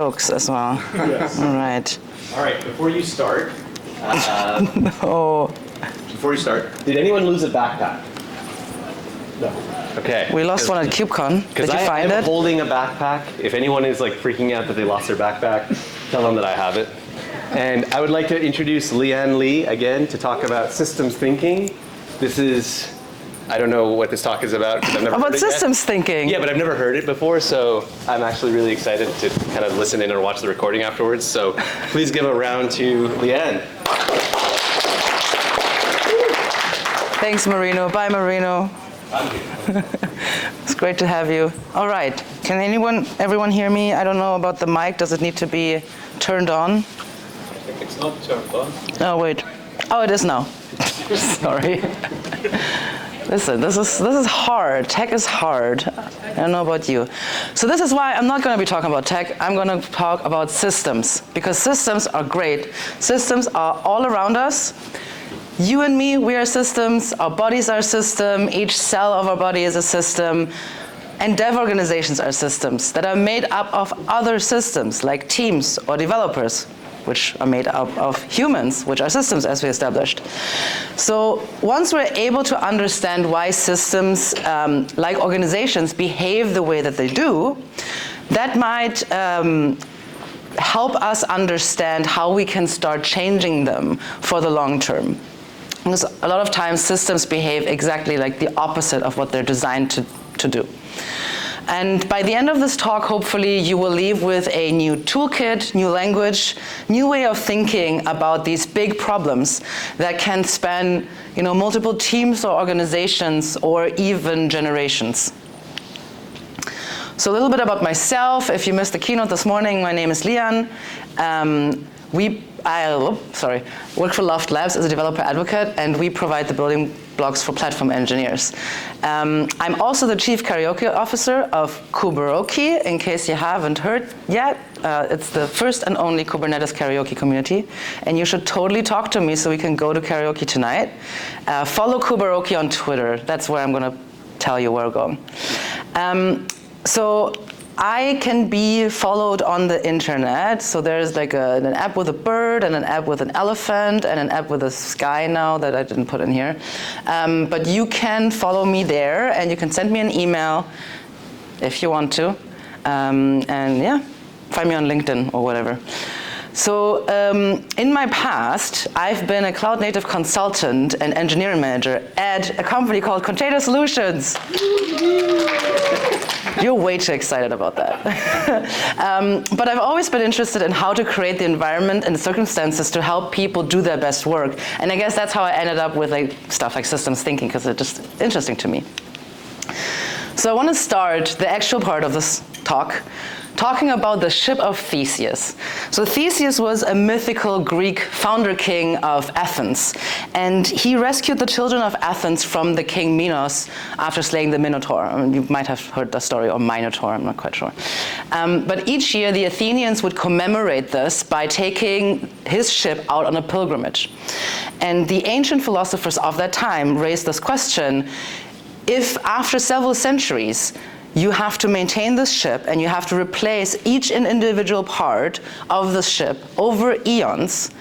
jokes as well. Yes. All right. All right, before you start, Oh, did anyone lose a backpack? No. Okay. we lost one at KubeCon. Did Because you find I'm it? holding a backpack. If anyone is like freaking out that they lost their backpack, tell them that I have it. And I would like to introduce Lian Li again to talk about systems thinking. This is, I don't know what this talk is about because I've never About heard it yet. systems thinking. Yeah, but I've never heard it before, so I'm actually really excited to kind of listen in or watch the recording afterwards. So please give a round to Lian. Thanks, Marino. Bye, Marino. It's great to have you. All right. Can everyone hear me? I don't know about the mic. Does it need to be turned on? I think it's not turned on. Oh, wait. Oh, it is now. Sorry. Listen, this is hard. Tech is hard. I don't know about you. So this is why I'm not going to be talking about tech. I'm going to talk about systems, because systems are great. Systems are all around us. You and me, we are systems. Our bodies are a system. Each cell of our body is a system. And dev organizations are systems that are made up of other systems, like teams or developers, which are made up of humans, which are systems, as we established. So once we're able to understand why systems, like organizations, behave the way that they do, that might help us understand how we can start changing them for the long term. Because a lot of times systems behave exactly like the opposite of what they're designed to do. And by the end of this talk, hopefully you will leave with a new toolkit, new language, new way of thinking about these big problems that can span, multiple teams or organizations or even generations. So a little bit about myself. If you missed the keynote this morning, my name is Lian. I work for Loft Labs as a developer advocate, and we provide the building blocks for platform engineers. I'm also the chief karaoke officer of Kubehuddle, in case you haven't heard yet. It's the first and only Kubernetes karaoke community, and you should totally talk to me so we can go to karaoke tonight. Follow Kubehuddle on Twitter. That's where I'm going to tell you where we're going. So I can be followed on the internet. So there's like an app with a bird and an app with an elephant and an app with a sky now that I didn't put in here. But you can follow me there, and you can send me an email if you want to. And yeah, find me on LinkedIn or whatever. So in my past, I've been a cloud native consultant and engineering manager at a company called Container Solutions. You're way too excited about that. But I've always been interested in how to create the environment and the circumstances to help people do their best work. And I guess that's how I ended up with stuff like systems thinking, because it's just interesting to me. So I want to start the actual part of this talk talking about the ship of Theseus. So Theseus was a mythical Greek founder king of Athens, and he rescued the children of Athens from the king Minos after slaying the Minotaur. You might have heard the story, or Minotaur, I'm not quite sure. But each year the Athenians would commemorate this by taking his ship out on a pilgrimage. And the ancient philosophers of that time raised this question: if after several centuries you have to maintain this ship and you have to replace each individual part of the ship over eons,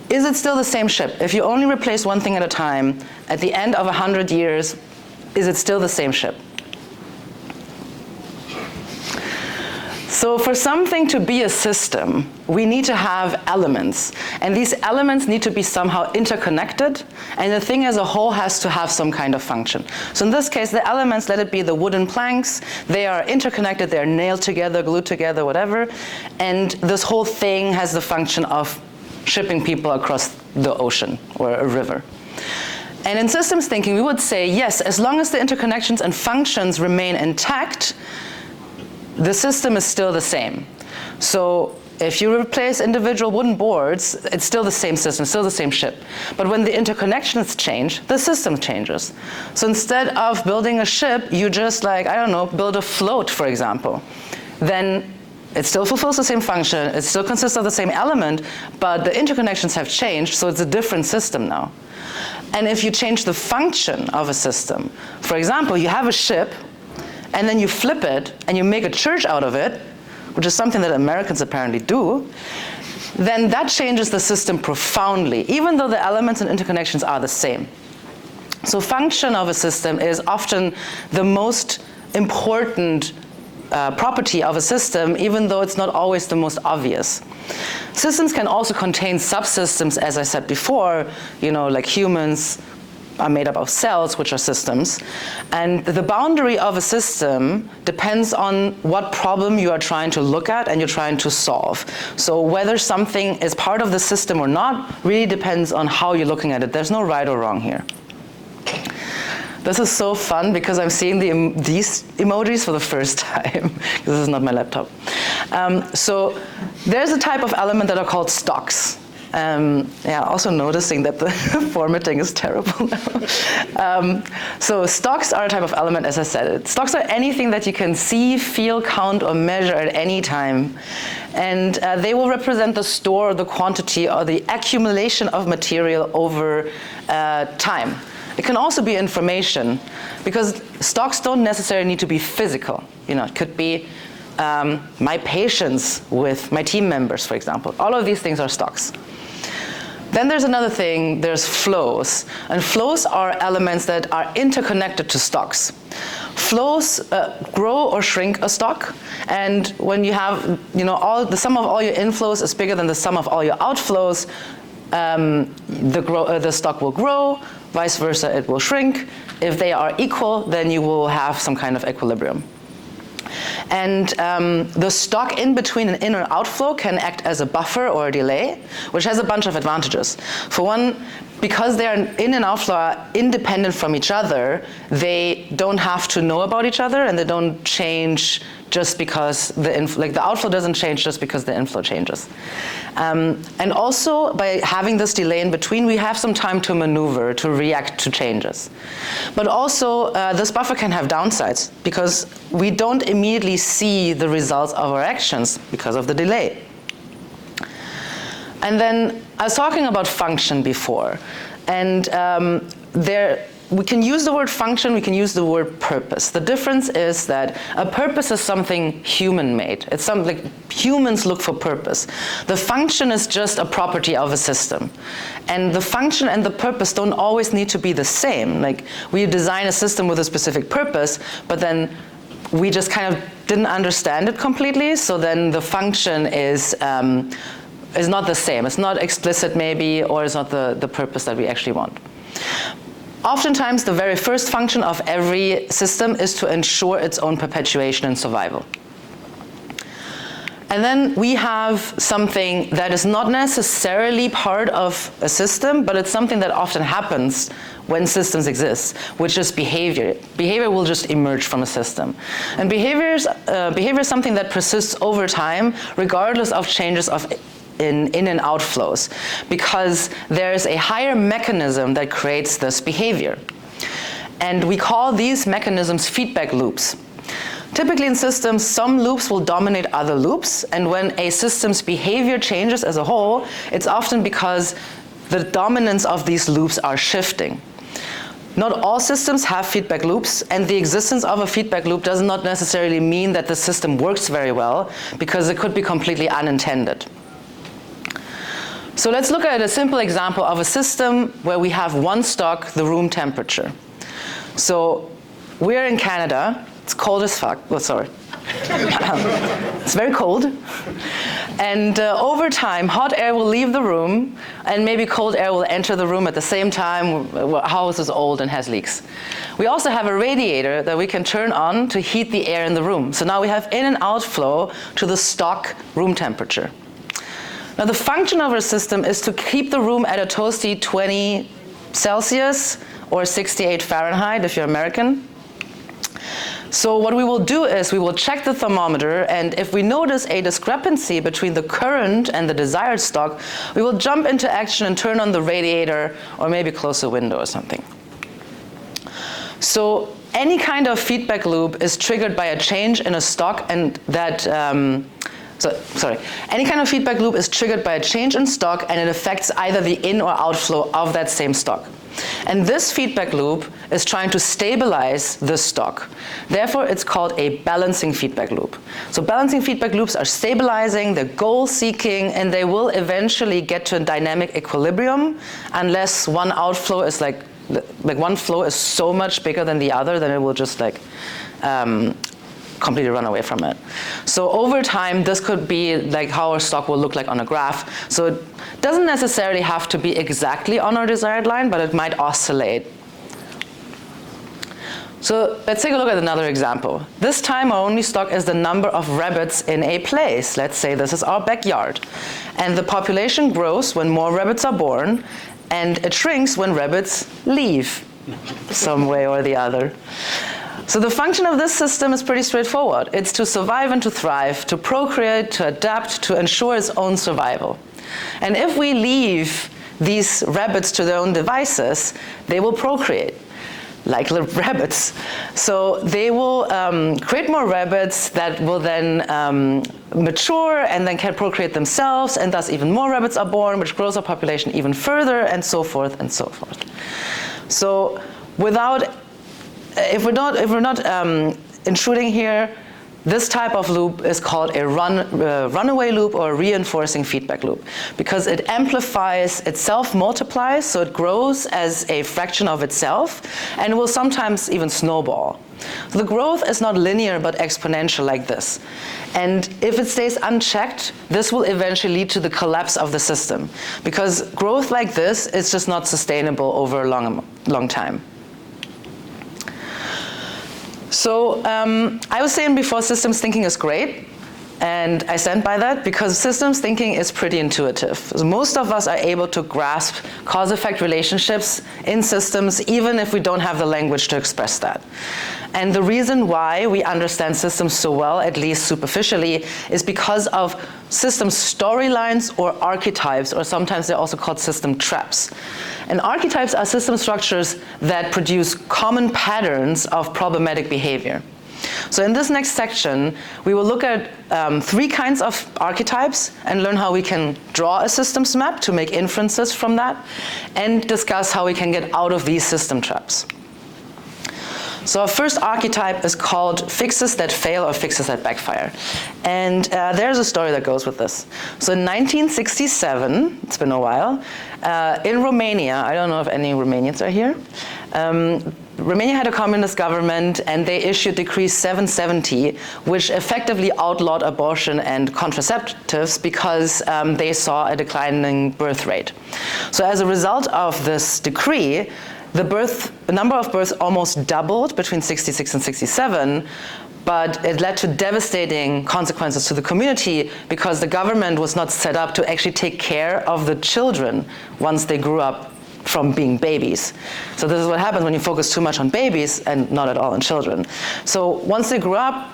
is it still the same ship? If you only replace one thing at a time, at the end of 100 years, is it still the same ship? So for something to be a system, we need to have elements. And these elements need to be somehow interconnected, and the thing as a whole has to have some kind of function. So in this case, the elements, let it be the wooden planks, they are interconnected, they're nailed together, glued together, whatever. And this whole thing has the function of shipping people across the ocean or a river. And in systems thinking, we would say, yes, as long as the interconnections and functions remain intact, the system is still the same. So if you replace individual wooden boards, it's still the same system, still the same ship. But when the interconnections change, the system changes. So instead of building a ship, you just build a float, for example. Then it still fulfills the same function, it still consists of the same element, but the interconnections have changed, so it's a different system now. And if you change the function of a system, for example, you have a ship, and then you flip it and you make a church out of it, which is something that Americans apparently do, then that changes the system profoundly, even though the elements and interconnections are the same. So function of a system is often the most important property of a system, even though it's not always the most obvious. Systems can also contain subsystems, as I said before, like humans are made up of cells, which are systems. And the boundary of a system depends on what problem you are trying to look at and you're trying to solve. So whether something is part of the system or not really depends on how you're looking at it. There's no right or wrong here. This is so fun because I'm seeing these emojis for the first time. This is not my laptop. So there's a type of element that are called stocks. Also noticing that the formatting is terrible now. So stocks are a type of element, as I said. Stocks are anything that you can see, feel, count, or measure at any time. And they will represent the store, the quantity, or the accumulation of material over time. It can also be information, because stocks don't necessarily need to be physical. It could be my patience with my team members, for example. All of these things are stocks. Then there's another thing, there's flows. And flows are elements that are interconnected to stocks. Flows grow or shrink a stock. And when you have, the sum of all your inflows is bigger than the sum of all your outflows, the stock will grow, vice versa, it will shrink. If they are equal, then you will have some kind of equilibrium. And the stock in between an in or outflow can act as a buffer or a delay, which has a bunch of advantages. For one, because they are in and outflow are independent from each other, they don't have to know about each other, and they don't change just because the outflow doesn't change just because the inflow changes. And also, by having this delay in between, we have some time to maneuver, to react to changes. But also, this buffer can have downsides, because we don't immediately see the results of our actions because of the delay. And then, I was talking about function before, and we can use the word function, we can use the word purpose. The difference is that a purpose is something human-made. It's something like humans look for purpose. The function is just a property of a system. And the function and the purpose don't always need to be the same. Like, we design a system with a specific purpose, but then we just kind of didn't understand it completely, so then the function is not the same. It's not explicit maybe, or it's not the purpose that we actually want. Oftentimes, the very first function of every system is to ensure its own perpetuation and survival. And then we have something that is not necessarily part of a system, but it's something that often happens when systems exist, which is behavior. Behavior will just emerge from a system. And behavior is something that persists over time, regardless of changes in and outflows, because there's a higher mechanism that creates this behavior. And we call these mechanisms feedback loops. Typically in systems, some loops will dominate other loops, and when a system's behavior changes as a whole, it's often because the dominance of these loops are shifting. Not all systems have feedback loops, and the existence of a feedback loop does not necessarily mean that the system works very well, because it could be completely unintended. So let's look at a simple example of a system where we have one stock, the room temperature. So we're in Canada. It's cold as fuck. Oh, sorry. It's very cold. And over time, hot air will leave the room, and maybe cold air will enter the room at the same time. Our house is old and has leaks. We also have a radiator that we can turn on to heat the air in the room. So now we have in and outflow to the stock room temperature. Now, the function of our system is to keep the room at a toasty 20 Celsius or 68 Fahrenheit if you're American. So what we will do is we will check the thermometer, and if we notice a discrepancy between the current and the desired stock, we will jump into action and turn on the radiator or maybe close the window or something. So any kind of feedback loop is triggered by a change in a stock, and that Any kind of feedback loop is triggered by a change in stock, and it affects either the in or outflow of that same stock. And this feedback loop is trying to stabilize this stock. Therefore, it's called a balancing feedback loop. So balancing feedback loops are stabilizing, they're goal-seeking, and they will eventually get to a dynamic equilibrium unless one outflow is like one flow is so much bigger than the other, then it will just completely run away from it. So over time, this could be like how our stock will look like on a graph. So it doesn't necessarily have to be exactly on our desired line, but it might oscillate. So let's take a look at another example. This time our only stock is the number of rabbits in a place. Let's say this is our backyard. And the population grows when more rabbits are born, and it shrinks when rabbits leave some way or the other. So the function of this system is pretty straightforward. It's to survive and to thrive, to procreate, to adapt, to ensure its own survival. And if we leave these rabbits to their own devices, they will procreate, like the rabbits. So they will create more rabbits that will then mature and then can procreate themselves, and thus even more rabbits are born, which grows our population even further, and so forth and so forth. So if we're not intruding here, this type of loop is called a runaway loop or a reinforcing feedback loop, because it amplifies, it self-multiplies, so it grows as a fraction of itself, and will sometimes even snowball. So the growth is not linear but exponential like this. And if it stays unchecked, this will eventually lead to the collapse of the system, because growth like this is just not sustainable over a long time. So I was saying before, systems thinking is great, and I stand by that because systems thinking is pretty intuitive. So most of us are able to grasp cause-effect relationships in systems, even if we don't have the language to express that. And the reason why we understand systems so well, at least superficially, is because of system storylines or archetypes, or sometimes they're also called system traps. And archetypes are system structures that produce common patterns of problematic behavior. So in this next section, we will look at 3 kinds of archetypes and learn how we can draw a systems map to make inferences from that, and discuss how we can get out of these system traps. So our first archetype is called fixes that fail or fixes that backfire. And there's a story that goes with this. So in 1967, it's been a while, in Romania, I don't know if any Romanians are here, Romania had a communist government, and they issued Decree 770, which effectively outlawed abortion and contraceptives because they saw a declining birth rate. So as a result of this decree, the number of births almost doubled between 66 and 67, but it led to devastating consequences to the community because the government was not set up to actually take care of the children once they grew up from being babies. So this is what happens when you focus too much on babies and not at all on children. So once they grew up,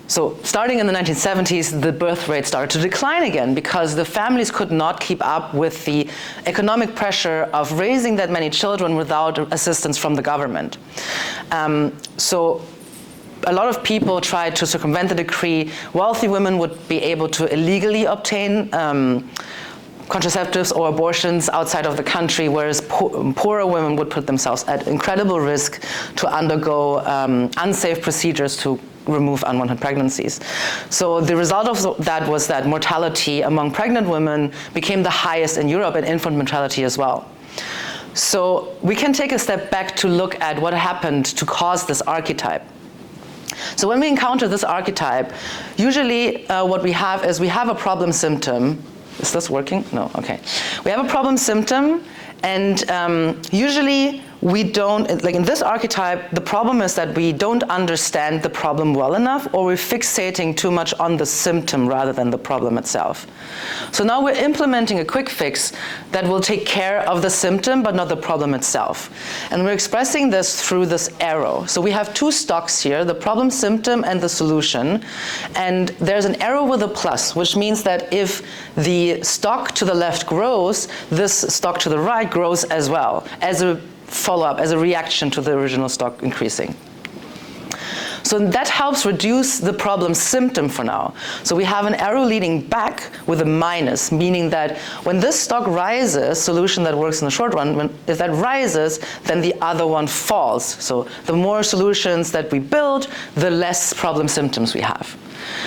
so starting in the 1970s, the birth rate started to decline again because the families could not keep up with the economic pressure of raising that many children without assistance from the government. So a lot of people tried to circumvent the decree. Wealthy women would be able to illegally obtain contraceptives or abortions outside of the country, whereas poorer women would put themselves at incredible risk to undergo unsafe procedures to remove unwanted pregnancies. So the result of that was that mortality among pregnant women became the highest in Europe, and infant mortality as well. So we can take a step back to look at what happened to cause this archetype. So when we encounter this archetype, usually what we have is we have a problem symptom. Is this working? No, okay. We have a problem symptom, and usually we don't, like in this archetype, the problem is that we don't understand the problem well enough, or we're fixating too much on the symptom rather than the problem itself. So now we're implementing a quick fix that will take care of the symptom but not the problem itself. And we're expressing this through this arrow. So we have 2 stocks here, the problem symptom and the solution. And there's an arrow with a plus, which means that if the stock to the left grows, this stock to the right grows as well, as a follow-up, as a reaction to the original stock increasing. So So that helps reduce the problem symptom for now. So we have an arrow leading back with a minus, meaning that when this stock rises, solution that works in the short run, if that rises, then the other one falls. So the more solutions that we build, the less problem symptoms we have.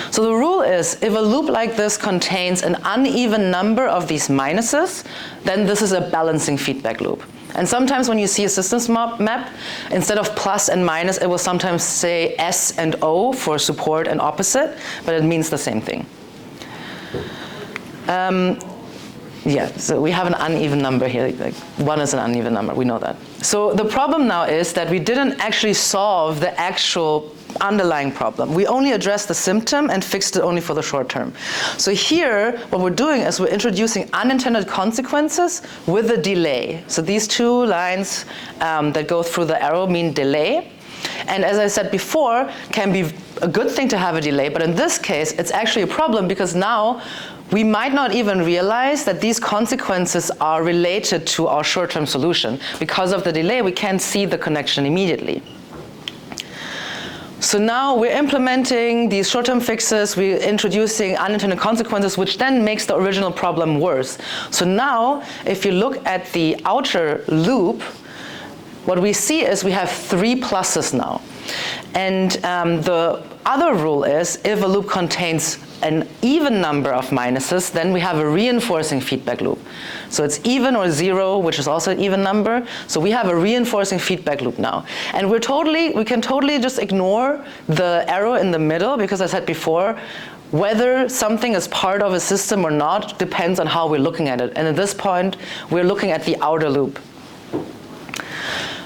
So the rule is, if a loop like this contains an uneven number of these minuses, then this is a balancing feedback loop. And sometimes when you see a systems map, instead of plus and minus, it will sometimes say S and O for support and opposite, but it means the same thing. Yeah, so we have an uneven number here, like 1 is an uneven number, we know that. So the problem now is that we didn't actually solve the actual underlying problem. We only addressed the symptom and fixed it only for the short term. So here, what we're doing is we're introducing unintended consequences with a delay. So these two lines that go through the arrow mean delay. And as I said before, can be a good thing to have a delay, but in this case, it's actually a problem because now we might not even realize that these consequences are related to our short-term solution. Because of the delay, we can't see the connection immediately. So now we're implementing these short-term fixes, we're introducing unintended consequences, which then makes the original problem worse. So now, if you look at the outer loop, what we see is we have 3 pluses now. And the other rule is, if a loop contains an even number of minuses, then we have a reinforcing feedback loop. So it's even or 0, which is also an even number. So we have a reinforcing feedback loop now. And we can totally just ignore the arrow in the middle, because I said before, whether something is part of a system or not depends on how we're looking at it. And at this point, we're looking at the outer loop.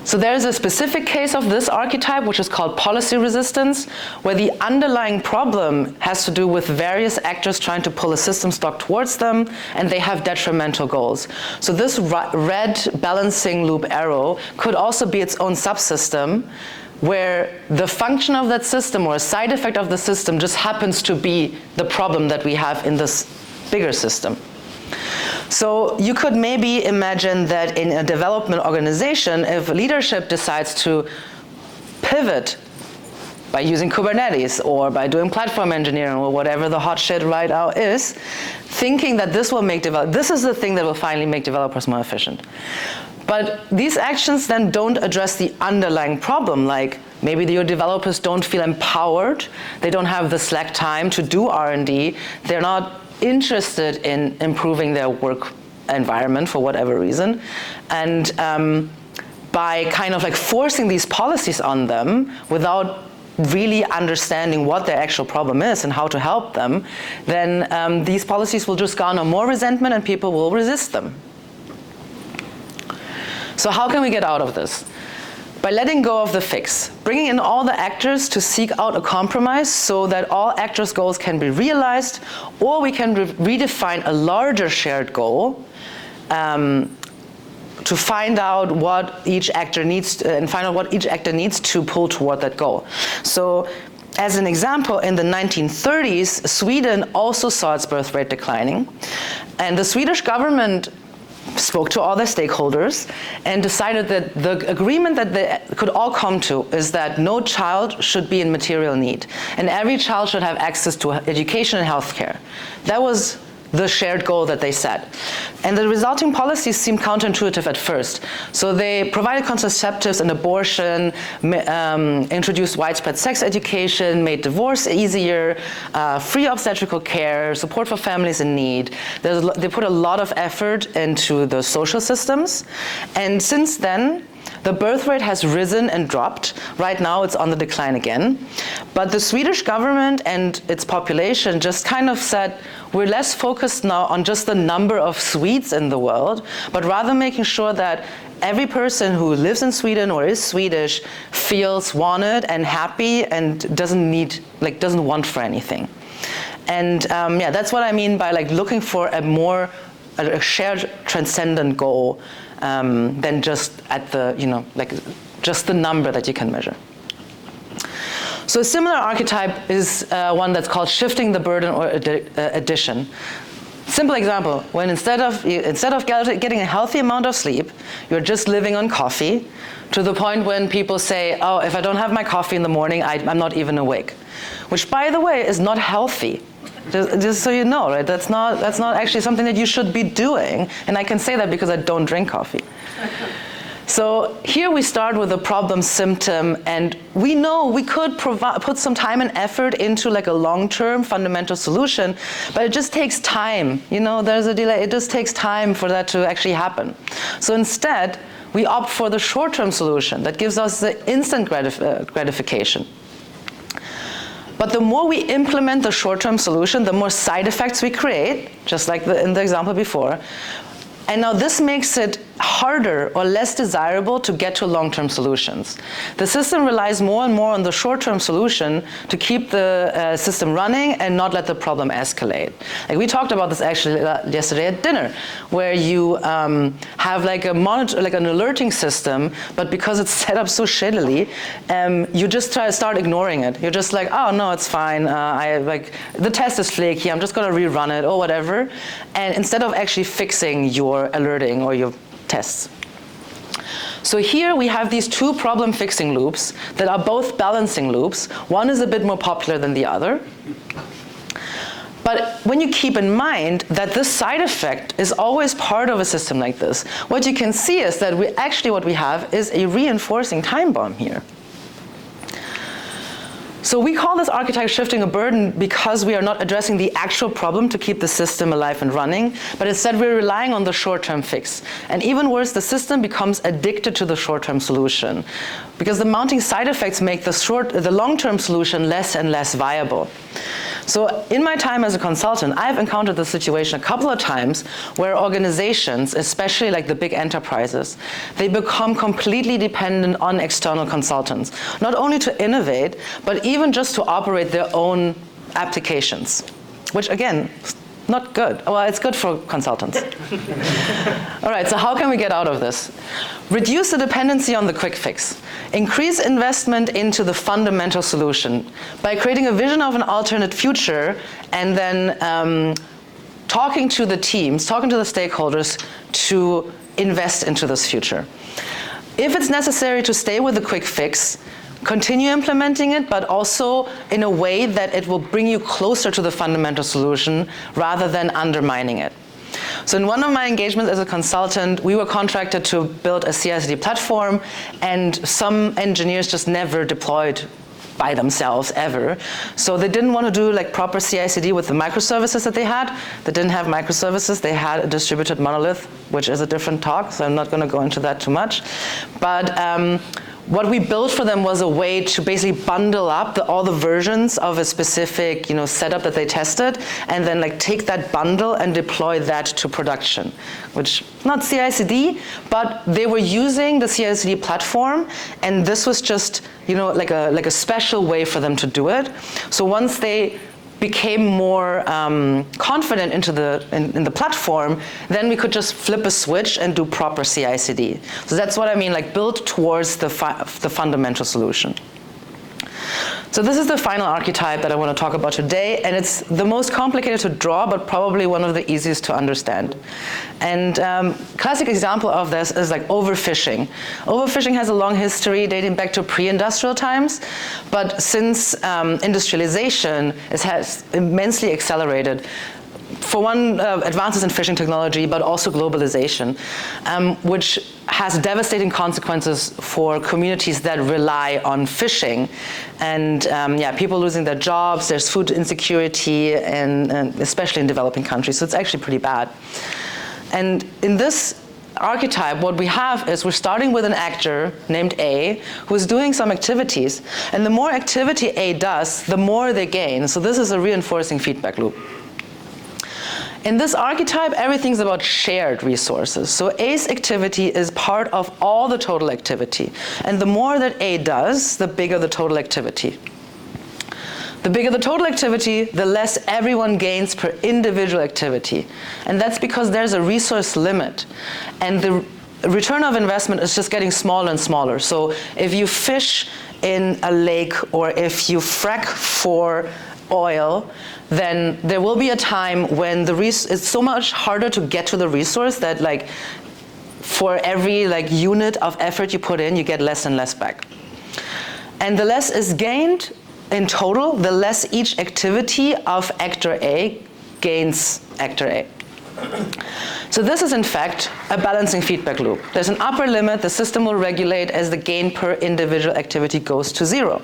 So there's a specific case of this archetype, which is called policy resistance, where the underlying problem has to do with various actors trying to pull a system stock towards them, and they have detrimental goals. So this red balancing loop arrow could also be its own subsystem, where the function of that system or a side effect of the system just happens to be the problem that we have in this bigger system. So you could maybe imagine that in a development organization, if leadership decides to pivot by using Kubernetes or by doing platform engineering or whatever the hot shit right now is, thinking that this will make this is the thing that will finally make developers more efficient. But these actions then don't address the underlying problem, like maybe your developers don't feel empowered, they don't have the slack time to do R&D, they're not interested in improving their work environment for whatever reason. And by kind of like forcing these policies on them without really understanding what their actual problem is and how to help them, then these policies will just garner more resentment and people will resist them. So how can we get out of this? By letting go of the fix, bringing in all the actors to seek out a compromise so that all actors' goals can be realized, or we can redefine a larger shared goal to find out what each actor needs to pull toward that goal. So, as an example, in the 1930s, Sweden also saw its birth rate declining, and the Swedish government spoke to all their stakeholders and decided that the agreement that they could all come to is that no child should be in material need and every child should have access to education and healthcare. That was the shared goal that they set. And the resulting policies seemed counterintuitive at first. So they provided contraceptives and abortion, introduced widespread sex education, made divorce easier, free obstetrical care, support for families in need. They put a lot of effort into the social systems. And since then, the birth rate has risen and dropped. Right now it's on the decline again. But the Swedish government and its population just kind of said, we're less focused now on just the number of Swedes in the world, but rather making sure that every person who lives in Sweden or is Swedish feels wanted and happy and doesn't want for anything. And yeah, that's what I mean by like looking for a shared transcendent goal than just at the, just the number that you can measure. So a similar archetype is one that's called shifting the burden or addition. Simple example, when instead of getting a healthy amount of sleep, you're just living on coffee, to the point when people say, oh, if I don't have my coffee in the morning, I'm not even awake. Which, by the way, is not healthy. Just so you know, right? That's not actually something that you should be doing. And I can say that because I don't drink coffee. So here we start with a problem symptom, and we know we could put some time and effort into like a long-term fundamental solution, but it just takes time. You know, there's a delay. It just takes time for that to actually happen. So instead, we opt for the short-term solution that gives us the instant gratification. But the more we implement the short-term solution, the more side effects we create, just like in the example before. And now this makes it harder or less desirable to get to long-term solutions. The system relies more and more on the short-term solution to keep the system running and not let the problem escalate. Like we talked about this actually yesterday at dinner, where you have like a monitor, like an alerting system, but because it's set up so shittily, you just start ignoring it. You're just like, oh no, it's fine. The test is flaky. I'm just going to rerun it or whatever. And instead of actually fixing your alerting or your tests. So here we have these two problem-fixing loops that are both balancing loops. One is a bit more popular than the other. But when you keep in mind that this side effect is always part of a system like this, what you can see is that what we have is a reinforcing time bomb here. So we call this archetype shifting a burden because we are not addressing the actual problem to keep the system alive and running, but instead we're relying on the short-term fix. And even worse, the system becomes addicted to the short-term solution because the mounting side effects make the long-term solution less and less viable. So in my time as a consultant, I've encountered this situation a couple of times where organizations, especially like the big enterprises, they become completely dependent on external consultants, not only to innovate, but even just to operate their own applications, which again, not good. Well, it's good for consultants. All right, so how can we get out of this? Reduce the dependency on the quick fix. Increase investment into the fundamental solution by creating a vision of an alternate future and then talking to the teams, talking to the stakeholders to invest into this future. If it's necessary to stay with the quick fix, continue implementing it, but also in a way that it will bring you closer to the fundamental solution rather than undermining it. So in one of my engagements as a consultant, we were contracted to build a CI/CD platform, and some engineers just never deployed by themselves ever. So they didn't want to do like proper CI/CD with the microservices that they had. They didn't have microservices. They had a distributed monolith, which is a different talk, so I'm not going to go into that too much. But what we built for them was a way to basically bundle up all the versions of a specific, setup that they tested, and then like take that bundle and deploy that to production, which not CI/CD, but they were using the CI/CD platform, and this was just like a special way for them to do it. So once they became more confident in the platform, then we could just flip a switch and do proper CI/CD. So that's what I mean, like build towards the fundamental solution. So this is the final archetype that I want to talk about today, and it's the most complicated to draw, but probably one of the easiest to understand. And classic example of this is like overfishing. Overfishing has a long history dating back to pre-industrial times, but since industrialization, it has immensely accelerated. For one, advances in fishing technology, but also globalization, which has devastating consequences for communities that rely on fishing. And people losing their jobs, there's food insecurity, and especially in developing countries. So it's actually pretty bad. And in this archetype, what we have is we're starting with an actor named A who is doing some activities. And the more activity A does, the more they gain. So this is a reinforcing feedback loop. In this archetype, everything's about shared resources. So A's activity is part of all the total activity. And the more that A does, the bigger the total activity. The bigger the total activity, the less everyone gains per individual activity. And that's because there's a resource limit. And the return of investment is just getting smaller and smaller. So if you fish in a lake or if you frack for oil, then there will be a time when it's so much harder to get to the resource that like for every like unit of effort you put in, you get less and less back. And the less is gained in total, the less each activity of actor A gains actor A. So this is in fact a balancing feedback loop. There's an upper limit the system will regulate as the gain per individual activity goes to 0.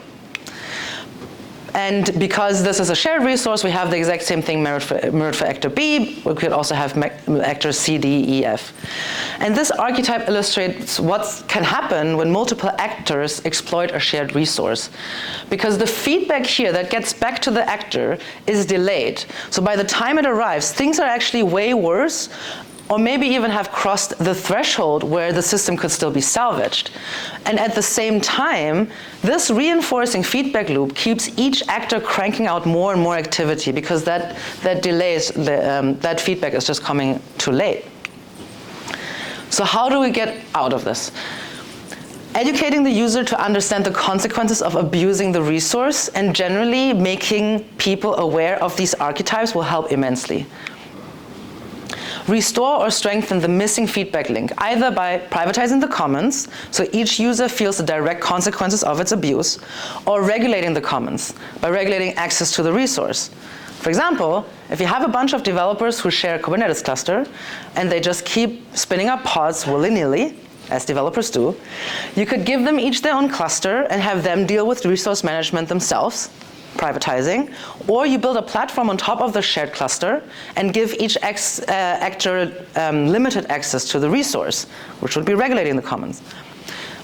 And because this is a shared resource, we have the exact same thing mirrored for actor B. We could also have actors C, D, E, F. And this archetype illustrates what can happen when multiple actors exploit a shared resource. Because the feedback here that gets back to the actor is delayed. So by the time it arrives, things are actually way worse, or maybe even have crossed the threshold where the system could still be salvaged. And at the same time, this reinforcing feedback loop keeps each actor cranking out more and more activity because that delays, that feedback is just coming too late. So how do we get out of this? Educating the user to understand the consequences of abusing the resource and generally making people aware of these archetypes will help immensely. Restore or strengthen the missing feedback link, either by privatizing the commons, so each user feels the direct consequences of its abuse, or regulating the commons, by regulating access to the resource. For example, if you have a bunch of developers who share a Kubernetes cluster, and they just keep spinning up pods willy-nilly, as developers do, you could give them each their own cluster and have them deal with resource management themselves, privatizing, or you build a platform on top of the shared cluster and give each actor limited access to the resource, which would be regulating the commons.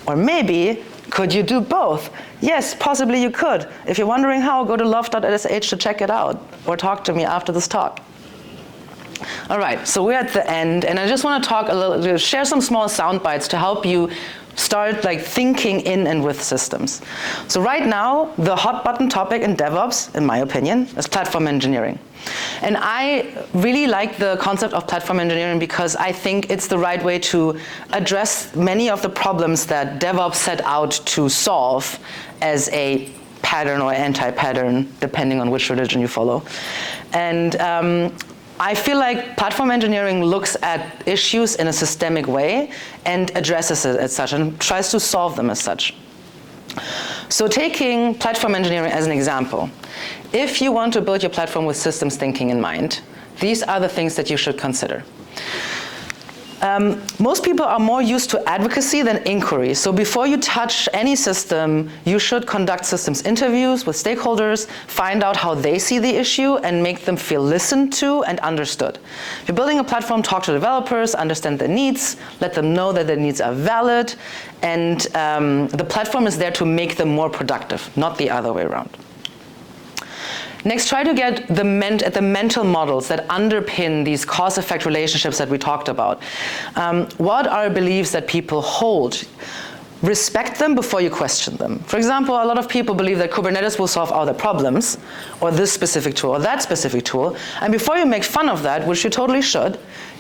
Or maybe, could you do both? Yes, possibly you could. If you're wondering how, go to love.sh to check it out, or talk to me after this talk. All right, so we're at the end, and I just want to talk a little, share some small sound bites to help you start like thinking in and with systems. So right now, the hot button topic in DevOps, in my opinion, is platform engineering. And I really like the concept of platform engineering because I think it's the right way to address many of the problems that DevOps set out to solve as a pattern or anti-pattern, depending on which religion you follow. And I feel like platform engineering looks at issues in a systemic way and addresses it as such and tries to solve them as such. So taking platform engineering as an example, if you want to build your platform with systems thinking in mind, these are the things that you should consider. Most people are more used to advocacy than inquiry. So before you touch any system, you should conduct systems interviews with stakeholders, find out how they see the issue, and make them feel listened to and understood. If you're building a platform, talk to developers, understand their needs, let them know that their needs are valid, and the platform is there to make them more productive, not the other way around. Next, try to get at the mental models that underpin these cause-effect relationships that we talked about. What are beliefs that people hold? Respect them before you question them. For example, a lot of people believe that Kubernetes will solve all their problems, or this specific tool, or that specific tool. And before you make fun of that, which you totally should,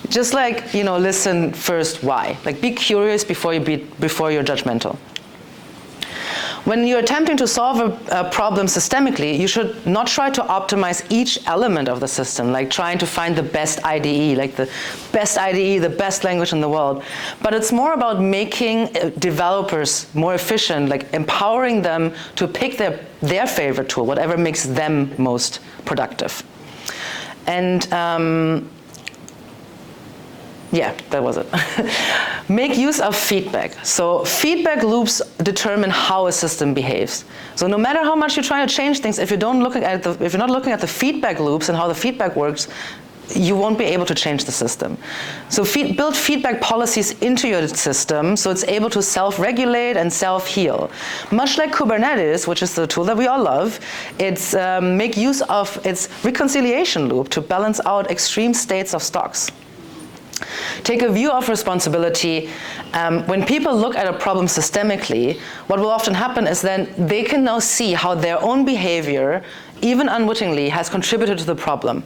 just like, listen first why. Like, be curious before you're judgmental. When you're attempting to solve a problem systemically, you should not try to optimize each element of the system, like trying to find the best IDE, like the best IDE, the best language in the world. But it's more about making developers more efficient, like empowering them to pick their favorite tool, whatever makes them most productive. And yeah, that was it. Make use of feedback. So feedback loops determine how a system behaves. So no matter how much you try to change things, if you're not looking at the feedback loops and how the feedback works, you won't be able to change the system. So build feedback policies into your system so it's able to self-regulate and self-heal. Much like Kubernetes, which is the tool that we all love, it's make use of its reconciliation loop to balance out extreme states of stocks. Take a view of responsibility. When people look at a problem systemically, what will often happen is then they can now see how their own behavior, even unwittingly, has contributed to the problem.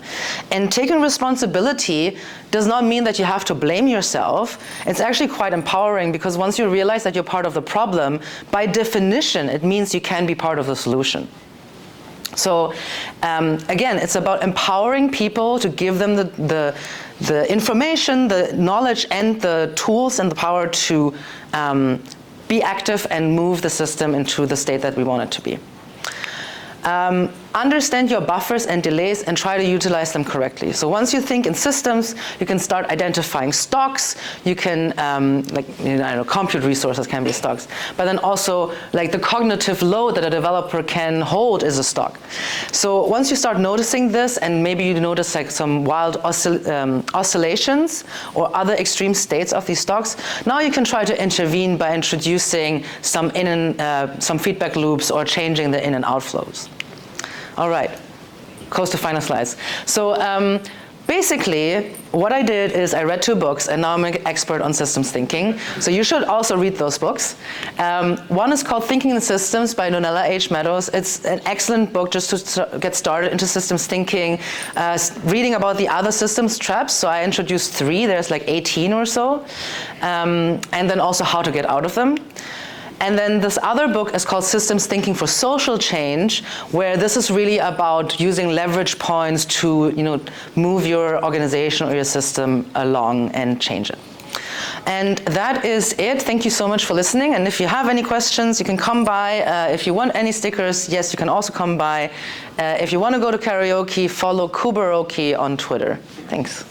And taking responsibility does not mean that you have to blame yourself. It's actually quite empowering because once you realize that you're part of the problem, by definition, it means you can be part of the solution. So again, it's about empowering people to give them the information, the knowledge, and the tools and the power to be active and move the system into the state that we want it to be. Understand your buffers and delays and try to utilize them correctly. So once you think in systems, you can start identifying stocks. You can, compute resources can be stocks. But then also, like the cognitive load that a developer can hold is a stock. So once you start noticing this, and maybe you notice like some wild oscillations or other extreme states of these stocks, now you can try to intervene by introducing some some feedback loops or changing the in and out flows. All right, close to final slides. So basically, what I did is I read 2 books, and now I'm an expert on systems thinking. So you should also read those books. One is called Thinking in Systems by Donella H. Meadows. It's an excellent book just to get started into systems thinking, reading about the other systems traps. So I introduced 3, there's like 18 or so, and then also how to get out of them. And then this other book is called Systems Thinking for Social Change, where this is really about using leverage points to, move your organization or your system along and change it. And that is it. Thank you so much for listening. And if you have any questions, you can come by. If you want any stickers, yes, you can also come by. If you want to go to karaoke, follow Kubehuddle on Twitter. Thanks.